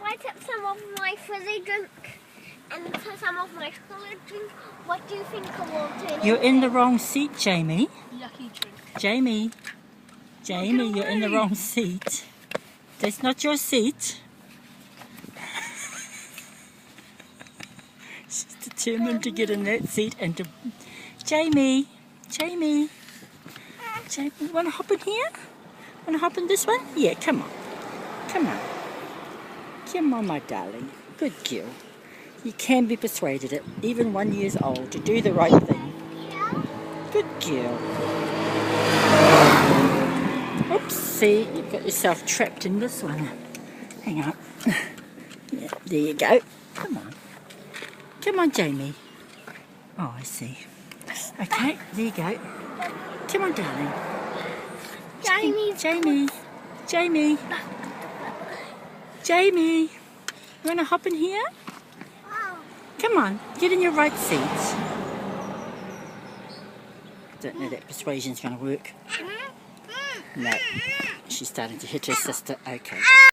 I took some of my fizzy drink and some of my solid drink, what do you think I will do? You're in the wrong seat, Jamie. Lucky drink. Jamie, you're in the wrong seat. That's not your seat. She's determined to get in that seat and to... Jamie, you want to hop in here? Want to hop in this one? Yeah, come on. Come on, my darling. Good girl. You can be persuaded at even 1 year old to do the right thing. Good girl. Oops, see, you've got yourself trapped in this one. Hang on. Yeah, there you go. Come on, Jamie. Oh, I see. Okay, there you go. Come on, darling. Jamie. You want to hop in here? Come on, get in your right seat. Don't know that persuasion's going to work. No, she's starting to hit her sister. Okay.